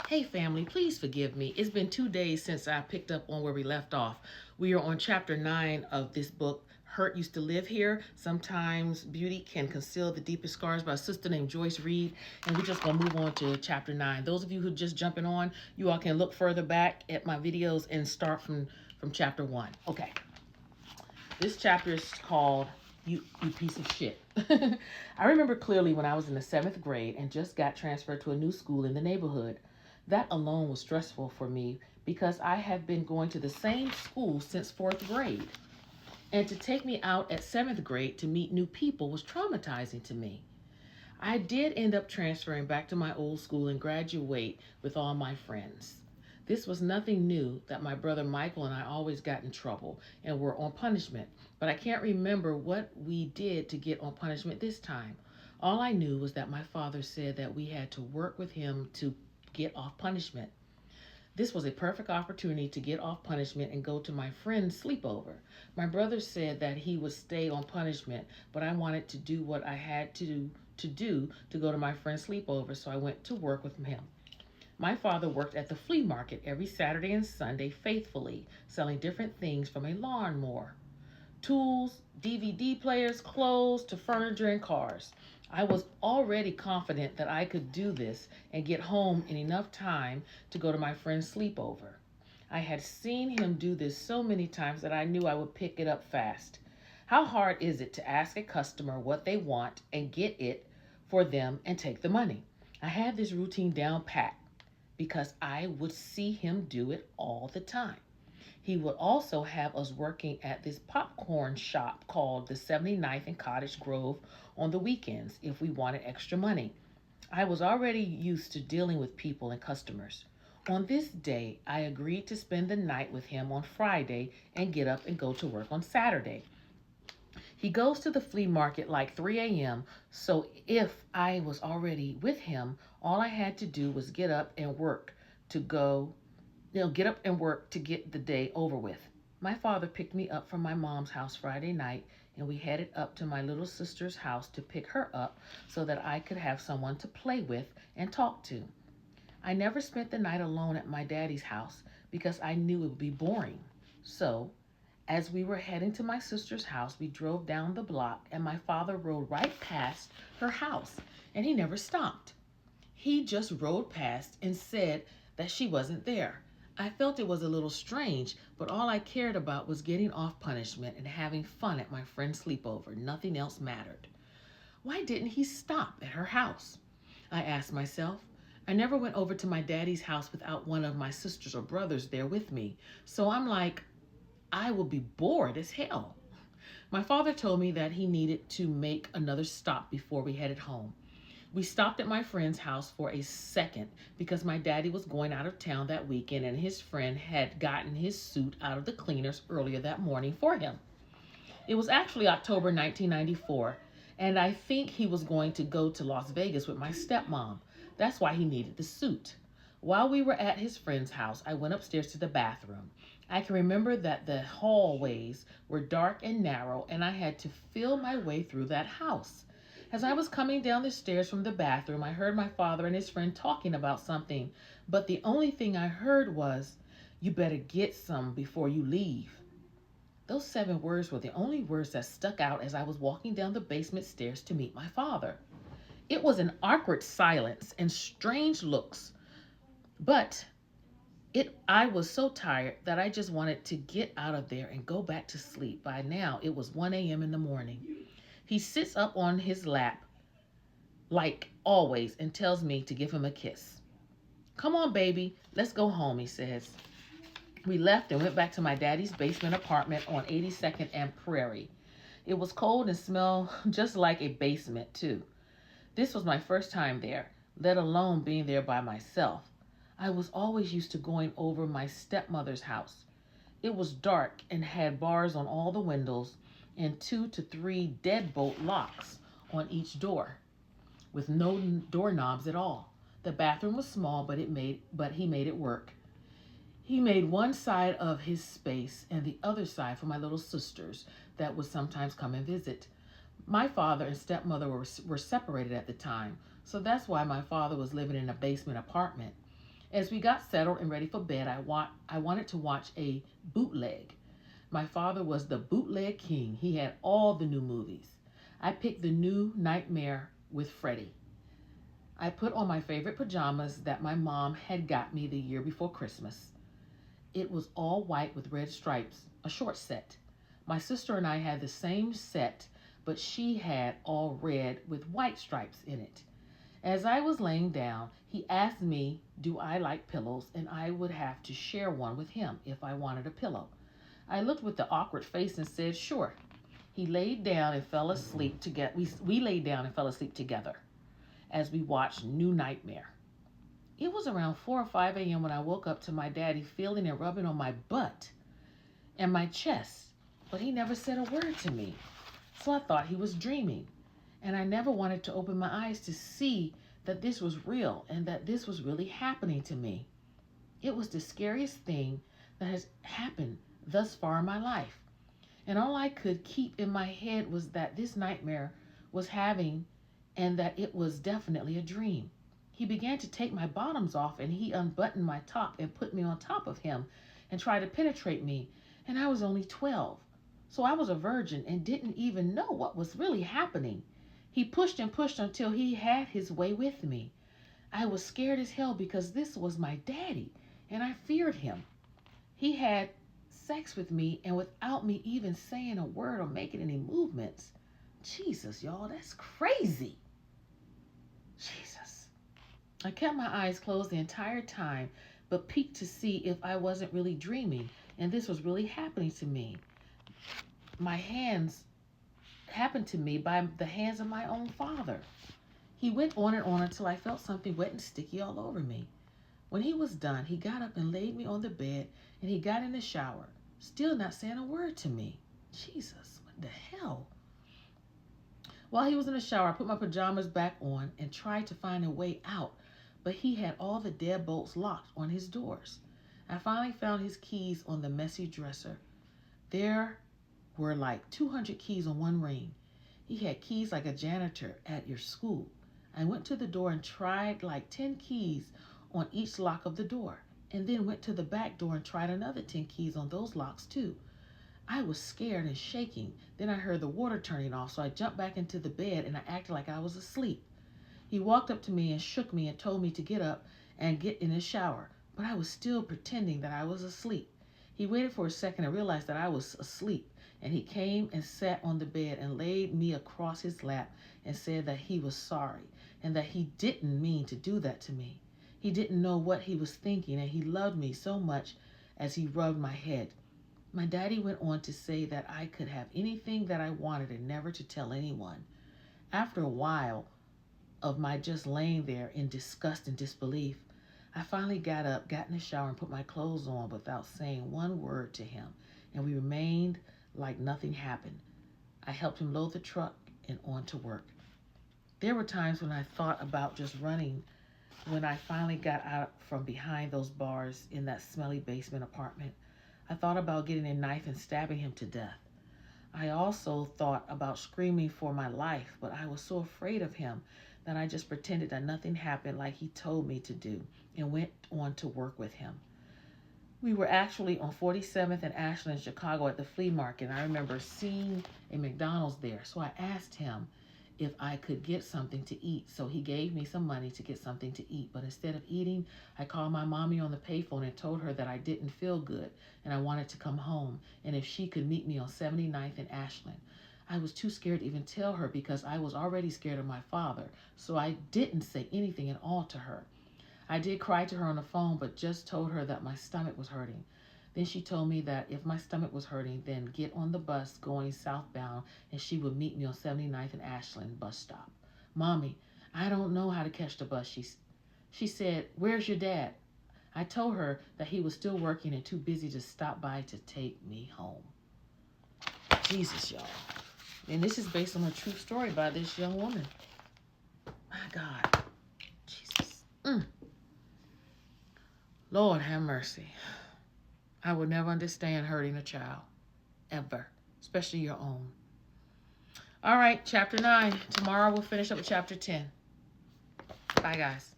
Hey family, please forgive me. It's been 2 days since I picked up on where we left off. We are on chapter 9 of this book, Hurt Used to Live Here. Sometimes beauty can conceal the deepest scars, by a sister named Joyce Reed. And we're just going to move on to chapter 9. Those of you who are just jumping on, you all can look further back at my videos and start from chapter 1. Okay. This chapter is called You Piece of Shit. I remember clearly when I was in the 7th grade and just got transferred to a new school in the neighborhood. That alone was stressful for me because I have been going to the same school since 4th grade. And to take me out at 7th grade to meet new people was traumatizing to me. I did end up transferring back to my old school and graduate with all my friends. This was nothing new that my brother Michael and I always got in trouble and were on punishment, but I can't remember what we did to get on punishment this time. All I knew was that my father said that we had to work with him to get off punishment. This was a perfect opportunity to get off punishment and go to my friend's sleepover. My brother said that he would stay on punishment, but I wanted to do what I had to go to my friend's sleepover, so I went to work with him. My father worked at the flea market every Saturday and Sunday faithfully, selling different things from a lawnmower, tools, DVD players, clothes, to furniture and cars. I was already confident that I could do this and get home in enough time to go to my friend's sleepover. I had seen him do this so many times that I knew I would pick it up fast. How hard is it to ask a customer what they want and get it for them and take the money? I had this routine down pat because I would see him do it all the time. He would also have us working at this popcorn shop called the 79th and Cottage Grove on the weekends if we wanted extra money. I was already used to dealing with people and customers. On this day, I agreed to spend the night with him on Friday and get up and go to work on Saturday. He goes to the flea market like 3 a.m., so if I was already with him, all I had to do was get up and work to go, get up and work to get the day over with. My father picked me up from my mom's house Friday night, and we headed up to my little sister's house to pick her up so that I could have someone to play with and talk to. I never spent the night alone at my daddy's house because I knew it would be boring. So, as we were heading to my sister's house, we drove down the block and my father rode right past her house, and he never stopped. He just rode past and said that she wasn't there. I felt it was a little strange, but all I cared about was getting off punishment and having fun at my friend's sleepover. Nothing else mattered. Why didn't he stop at her house? I asked myself. I never went over to my daddy's house without one of my sisters or brothers there with me, so I'm like, I will be bored as hell. My father told me that he needed to make another stop before we headed home. We stopped at my friend's house for a second because my daddy was going out of town that weekend and his friend had gotten his suit out of the cleaners earlier that morning for him. It was actually October 1994, and I think he was going to go to Las Vegas with my stepmom. That's why he needed the suit. While we were at his friend's house, I went upstairs to the bathroom. I can remember that the hallways were dark and narrow, and I had to feel my way through that house. As I was coming down the stairs from the bathroom, I heard my father and his friend talking about something, but the only thing I heard was, "You better get some before you leave." Those 7 words were the only words that stuck out as I was walking down the basement stairs to meet my father. It was an awkward silence and strange looks, but I was so tired that I just wanted to get out of there and go back to sleep. By now, it was 1 a.m. in the morning. He sits up on his lap, like always, and tells me to give him a kiss. "Come on, baby, let's go home," he says. We left and went back to my daddy's basement apartment on 82nd and Prairie. It was cold and smelled just like a basement, too. This was my first time there, let alone being there by myself. I was always used to going over my stepmother's house. It was dark and had bars on all the windows and 2 to 3 deadbolt locks on each door with no doorknobs at all. The bathroom was small, but he made it work. He made one side of his space and the other side for my little sisters that would sometimes come and visit. My father and stepmother were separated at the time, so that's why my father was living in a basement apartment. As we got settled and ready for bed, I wanted to watch a bootleg. My father was the bootleg king. He had all the new movies. I picked the new Nightmare with Freddy. I put on my favorite pajamas that my mom had got me the year before Christmas. It was all white with red stripes, a short set. My sister and I had the same set, but she had all red with white stripes in it. As I was laying down, he asked me, do I like pillows, and I would have to share one with him if I wanted a pillow. I looked with the awkward face and said, sure. He laid down and fell asleep together. We laid down and fell asleep together as we watched New Nightmare. It was around 4 or 5 a.m. when I woke up to my daddy feeling and rubbing on my butt and my chest, but he never said a word to me. So I thought he was dreaming, and I never wanted to open my eyes to see that this was real and that this was really happening to me. It was the scariest thing that has happened thus far in my life. And all I could keep in my head was that this nightmare was having and that it was definitely a dream. He began to take my bottoms off and he unbuttoned my top and put me on top of him and tried to penetrate me. And I was only 12. So I was a virgin and didn't even know what was really happening. He pushed and pushed until he had his way with me. I was scared as hell because this was my daddy and I feared him. He had sex with me and without me even saying a word or making any movements. Jesus, y'all, that's crazy. Jesus. I kept my eyes closed the entire time, but peeked to see if I wasn't really dreaming and this was really happening to me. My hands happened to me by the hands of my own father. He went on and on until I felt something wet and sticky all over me. When he was done, he got up and laid me on the bed and he got in the shower, still not saying a word to me. Jesus, what the hell? While he was in the shower, I put my pajamas back on and tried to find a way out, but he had all the deadbolts locked on his doors. I finally found his keys on the messy dresser. There were like 200 keys on one ring. He had keys like a janitor at your school. I went to the door and tried like 10 keys on each lock of the door, and then went to the back door and tried another 10 keys on those locks too. I was scared and shaking. Then I heard the water turning off, so I jumped back into the bed and I acted like I was asleep. He walked up to me and shook me and told me to get up and get in the shower, but I was still pretending that I was asleep. He waited for a second and realized that I was asleep, and he came and sat on the bed and laid me across his lap and said that he was sorry and that he didn't mean to do that to me. He didn't know what he was thinking, and he loved me so much as he rubbed my head. My daddy went on to say that I could have anything that I wanted and never to tell anyone. After a while of my just laying there in disgust and disbelief, I finally got up, got in the shower, and put my clothes on without saying one word to him, and we remained like nothing happened. I helped him load the truck and on to work. There were times when I thought about just running when I finally got out from behind those bars in that smelly basement apartment. I thought about getting a knife and stabbing him to death. I also thought about screaming for my life, but I was so afraid of him that I just pretended that nothing happened like he told me to do and went on to work with him. We were actually on 47th and Ashland in Chicago at the flea market, and I remember seeing a McDonald's there. So I asked him if I could get something to eat. So he gave me some money to get something to eat. But instead of eating, I called my mommy on the payphone and told her that I didn't feel good and I wanted to come home, and if she could meet me on 79th and Ashland. I was too scared to even tell her because I was already scared of my father. So I didn't say anything at all to her. I did cry to her on the phone, but just told her that my stomach was hurting. Then she told me that if my stomach was hurting, then get on the bus going southbound and she would meet me on 79th and Ashland bus stop. Mommy, I don't know how to catch the bus. She said, where's your dad? I told her that he was still working and too busy to stop by to take me home. Jesus, y'all. And this is based on a true story by this young woman. My God. Jesus. Lord have mercy. I would never understand hurting a child, ever, especially your own. All right, chapter 9. Tomorrow we'll finish up with chapter 10. Bye, guys.